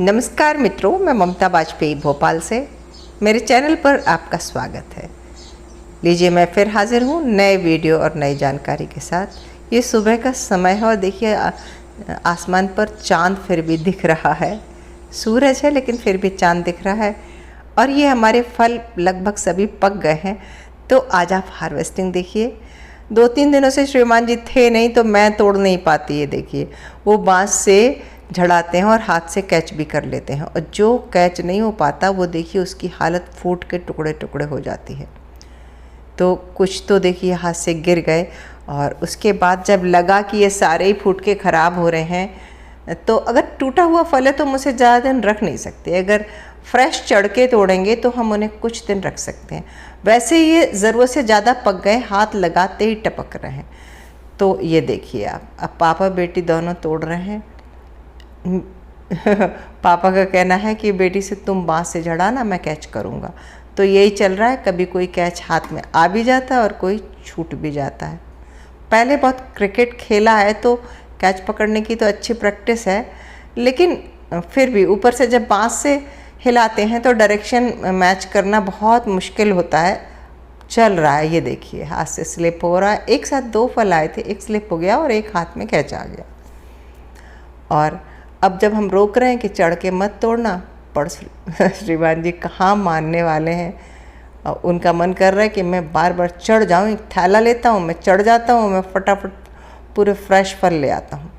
नमस्कार मित्रों, मैं ममता वाजपेयी भोपाल से मेरे चैनल पर आपका स्वागत है। लीजिए, मैं फिर हाजिर हूँ नए वीडियो और नई जानकारी के साथ। ये सुबह का समय है और देखिए आसमान पर चांद फिर भी दिख रहा है। सूरज है लेकिन फिर भी चांद दिख रहा है। और ये हमारे फल लगभग सभी पक गए हैं, तो आज आप हार्वेस्टिंग देखिए। 2-3 दिनों से श्रीमान जी थे नहीं तो मैं तोड़ नहीं पाती। ये देखिए, वो बांस से झड़ाते हैं और हाथ से कैच भी कर लेते हैं, और जो कैच नहीं हो पाता वो देखिए उसकी हालत फूट के टुकड़े टुकड़े हो जाती है। तो कुछ तो देखिए हाथ से गिर गए, और उसके बाद जब लगा कि ये सारे ही फूट के ख़राब हो रहे हैं, तो अगर टूटा हुआ फल है तो हम उसे ज़्यादा दिन रख नहीं सकते। अगर फ्रेश चढ़ के तोड़ेंगे तो हम उन्हें कुछ दिन रख सकते हैं। वैसे ये ज़रूरत से ज़्यादा पक गए, हाथ लगाते ही टपक रहे हैं। तो ये देखिए आप, अब पापा बेटी दोनों तोड़ रहे हैं। पापा का कहना है कि बेटी से तुम बांस से झड़ाना, मैं कैच करूँगा। तो यही चल रहा है, कभी कोई कैच हाथ में आ भी जाता है और कोई छूट भी जाता है। पहले बहुत क्रिकेट खेला है तो कैच पकड़ने की तो अच्छी प्रैक्टिस है, लेकिन फिर भी ऊपर से जब बांस से हिलाते हैं तो डायरेक्शन मैच करना बहुत मुश्किल होता है। चल रहा है, ये देखिए हाथ से स्लिप हो रहा है। एक साथ 2 फल आए थे, एक स्लिप हो गया और एक हाथ में कैच आ गया। और अब जब हम रोक रहे हैं कि चढ़ के मत तोड़ना, पर श्रीमान जी कहाँ मानने वाले हैं। और उनका मन कर रहा है कि मैं बार बार चढ़ जाऊँ। एक थैला लेता हूँ, मैं चढ़ जाता हूँ, मैं फटाफट पूरे फ्रेश फल ले आता हूँ।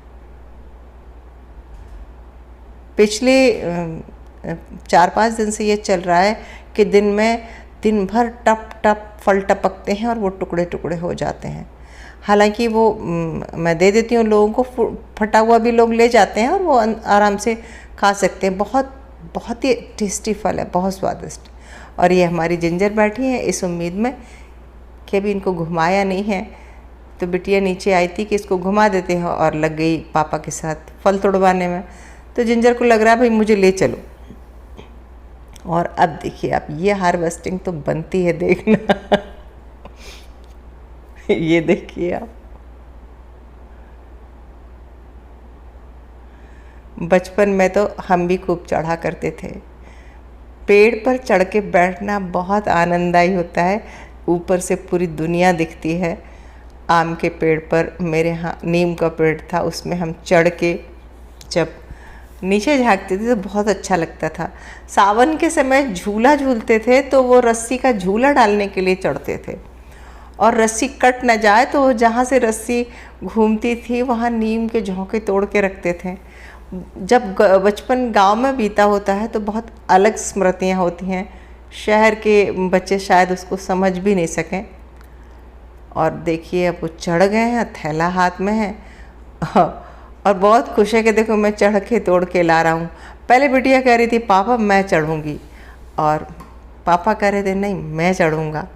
पिछले 4-5 दिन से ये चल रहा है कि दिन भर टप टप फल टपकते हैं और वो टुकड़े टुकड़े हो जाते हैं। हालांकि वो मैं दे देती हूँ लोगों को, फटा हुआ भी लोग ले जाते हैं और वो आराम से खा सकते हैं। बहुत ही टेस्टी फल है, बहुत स्वादिष्ट। और ये हमारी जिंजर बैठी है इस उम्मीद में कि अभी इनको घुमाया नहीं है। तो बिटिया नीचे आई थी कि इसको घुमा देते हैं, और लग गई पापा के साथ फल तोड़वाने में। तो जिंजर को लग रहा है भाई मुझे ले चलो। और अब देखिए आप, ये हार्वेस्टिंग तो बनती है, देखना। ये देखिए आप, बचपन में तो हम भी खूब चढ़ा करते थे। पेड़ पर चढ़ के बैठना बहुत आनंददायी होता है। ऊपर से पूरी दुनिया दिखती है। आम के पेड़ पर, मेरे यहाँ नीम का पेड़ था, उसमें हम चढ़ के जब नीचे झांकते थे तो बहुत अच्छा लगता था। सावन के समय झूला झूलते थे तो वो रस्सी का झूला डालने के लिए चढ़ते थे, और रस्सी कट न जाए तो जहाँ से रस्सी घूमती थी वहाँ नीम के झोंके तोड़ के रखते थे। जब बचपन गांव में बीता होता है तो बहुत अलग स्मृतियाँ होती हैं। शहर के बच्चे शायद उसको समझ भी नहीं सकें। और देखिए अब वो चढ़ गए हैं, थैला हाथ में है, और बहुत खुश है कि देखो मैं चढ़ के तोड़ के ला रहा हूँ। पहले बिटिया कह रही थी पापा मैं चढ़ूँगी, और पापा कह रहे थे नहीं मैं चढ़ूँगा।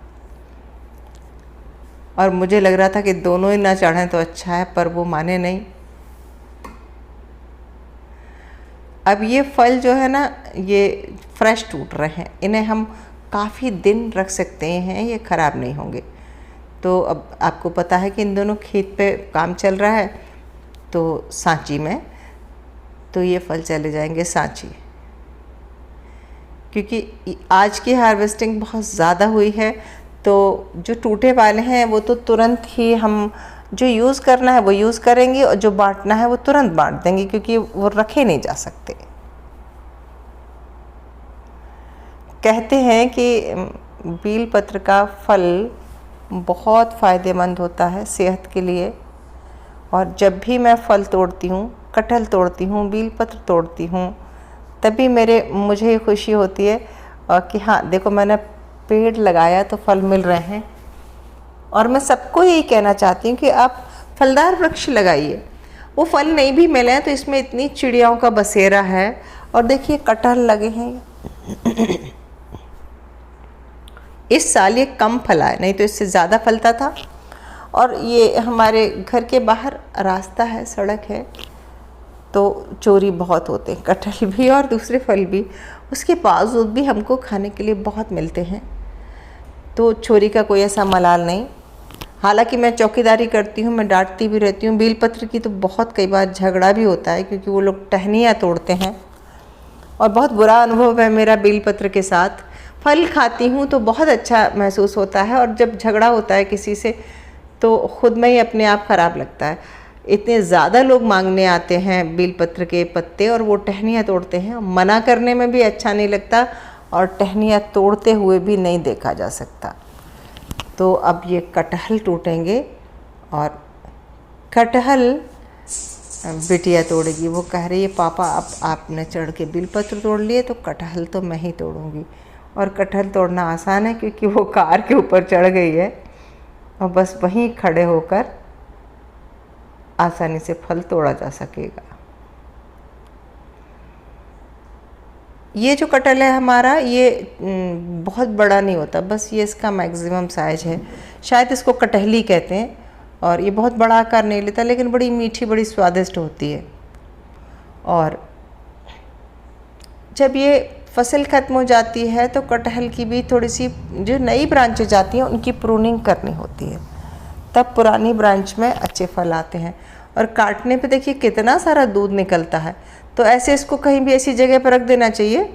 और मुझे लग रहा था कि दोनों ही ना चढ़ें तो अच्छा है, पर वो माने नहीं। अब ये फल जो है ना, ये फ्रेश टूट रहे हैं, इन्हें हम काफ़ी दिन रख सकते हैं, ये ख़राब नहीं होंगे। तो अब आपको पता है कि इन दोनों खेत पे काम चल रहा है, तो सांची में, तो ये फल चले जाएंगे सांची, क्योंकि आज की हार्वेस्टिंग बहुत ज़्यादा हुई है। तो जो टूटे वाले हैं वो तो तुरंत ही हम जो यूज़ करना है वो यूज़ करेंगे, और जो बांटना है वो तुरंत बांट देंगे, क्योंकि वो रखे नहीं जा सकते। कहते हैं कि बील पत्र का फल बहुत फ़ायदेमंद होता है सेहत के लिए। और जब भी मैं फल तोड़ती हूँ, कटहल तोड़ती हूँ, बील पत्र तोड़ती हूँ, तभी मुझे ये खुशी होती है कि हाँ देखो मैंने पेड़ लगाया तो फल मिल रहे हैं। और मैं सबको यही कहना चाहती हूँ कि आप फलदार वृक्ष लगाइए। वो फल नहीं भी मिले हैं तो इसमें इतनी चिड़ियाओं का बसेरा है। और देखिए कटहल लगे हैं। इस साल ये कम फला है, नहीं तो इससे ज़्यादा फलता था। और ये हमारे घर के बाहर रास्ता है, सड़क है, तो चोरी बहुत होते हैं, कटहल भी और दूसरे फल भी। उसके बावजूद भी हमको खाने के लिए बहुत मिलते हैं, तो चोरी का कोई ऐसा मलाल नहीं। हालांकि मैं चौकीदारी करती हूँ, मैं डांटती भी रहती हूँ। बेलपत्र की तो बहुत कई बार झगड़ा भी होता है, क्योंकि वो लोग टहनियाँ तोड़ते हैं और बहुत बुरा अनुभव है मेरा बेलपत्र के साथ। फल खाती हूँ तो बहुत अच्छा महसूस होता है, और जब झगड़ा होता है किसी से तो ख़ुद में ही अपने आप ख़राब लगता है। इतने ज़्यादा लोग मांगने आते हैं बेलपत्र के पत्ते और वो टहनियाँ तोड़ते हैं। मना करने में भी अच्छा नहीं लगता और टहनियाँ तोड़ते हुए भी नहीं देखा जा सकता। तो अब ये कटहल टूटेंगे और कटहल बिटिया तोड़ेगी। वो कह रही है पापा अब आपने चढ़ के बेलपत्र तोड़ लिए तो कटहल तो मैं ही तोड़ूंगी। और कटहल तोड़ना आसान है क्योंकि वो कार के ऊपर चढ़ गई है और बस वहीं खड़े होकर आसानी से फल तोड़ा जा सकेगा। ये जो कटहल है हमारा, ये बहुत बड़ा नहीं होता, बस ये इसका मैक्सिमम साइज है। शायद इसको कटहली कहते हैं। और ये बहुत बड़ा आकार नहीं लेता, लेकिन बड़ी मीठी, बड़ी स्वादिष्ट होती है। और जब ये फसल ख़त्म हो जाती है तो कटहल की भी थोड़ी सी जो नई ब्रांचेज जाती हैं उनकी प्रूनिंग करनी होती है, तब पुरानी ब्रांच में अच्छे फल आते हैं। और काटने पे देखिए कितना सारा दूध निकलता है। तो ऐसे इसको कहीं भी ऐसी जगह पर रख देना चाहिए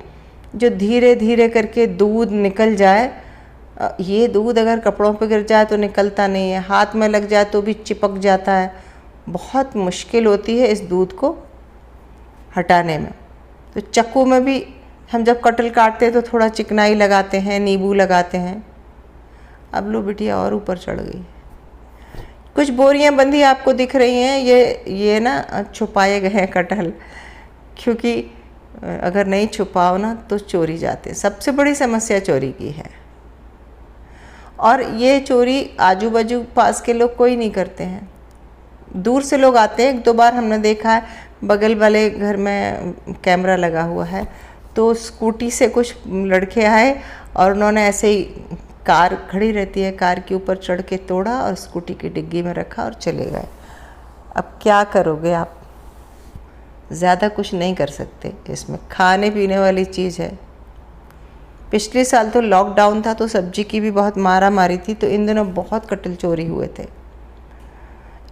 जो धीरे धीरे करके दूध निकल जाए। ये दूध अगर कपड़ों पे गिर जाए तो निकलता नहीं है, हाथ में लग जाए तो भी चिपक जाता है। बहुत मुश्किल होती है इस दूध को हटाने में। तो चाकू में भी हम जब कटहल काटते हैं तो थोड़ा चिकनाई लगाते हैं, नींबू लगाते हैं। अब लो बिटिया और ऊपर चढ़ गई। कुछ बोरियां बंधी आपको दिख रही हैं, ये ना छुपाए गए हैं कटहल, क्योंकि अगर नहीं छुपाओ ना तो चोरी जाते। सबसे बड़ी समस्या चोरी की है। और ये चोरी आजू बाजू पास के लोग कोई नहीं करते हैं, दूर से लोग आते हैं। एक दो बार हमने देखा है, बगल वाले घर में कैमरा लगा हुआ है, तो स्कूटी से कुछ लड़के आए और उन्होंने ऐसे ही, कार खड़ी रहती है, कार के ऊपर चढ़ के तोड़ा और स्कूटी की डिग्गी में रखा और चले गए। अब क्या करोगे आप, ज़्यादा कुछ नहीं कर सकते। इसमें खाने पीने वाली चीज़ है। पिछले साल तो लॉकडाउन था तो सब्जी की भी बहुत मारा मारी थी, तो इन दिनों बहुत कटहल चोरी हुए थे।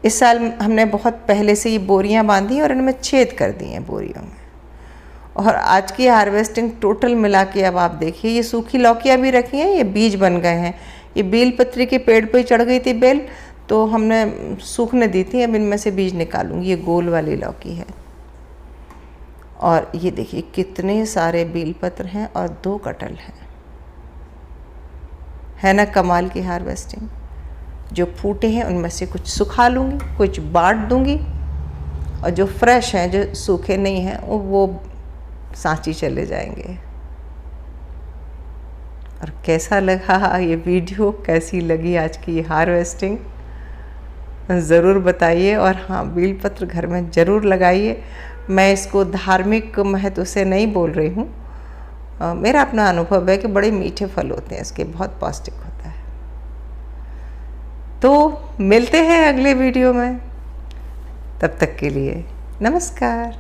इस साल हमने बहुत पहले से ये बोरियां बांधी और इनमें छेद कर दिए हैं बोरियों में। और आज की हार्वेस्टिंग टोटल मिला के अब आप देखिए, ये सूखी लौकियां भी रखी हैं, ये बीज बन गए हैं। ये बेलपत्री के पेड़ पे चढ़ गई थी बेल, तो हमने सूखने दी थी। अब इनमें से बीज निकालूंगी। ये गोल वाली लौकी है। और ये देखिए कितने सारे बेलपत्र हैं और 2 कटहल हैं। है ना कमाल की हार्वेस्टिंग। जो फूटे हैं उनमें से कुछ सुखा लूँगी, कुछ बांट दूँगी, और जो फ्रेश हैं, जो सूखे नहीं हैं, वो सांची चले जाएंगे। और कैसा लगा ये वीडियो, कैसी लगी आज की ये हार्वेस्टिंग, ज़रूर बताइए। और हाँ, बेलपत्र घर में ज़रूर लगाइए। मैं इसको धार्मिक महत्व से नहीं बोल रही हूँ, मेरा अपना अनुभव है कि बड़े मीठे फल होते हैं इसके, बहुत पौष्टिक होता है। तो मिलते हैं अगले वीडियो में, तब तक के लिए नमस्कार।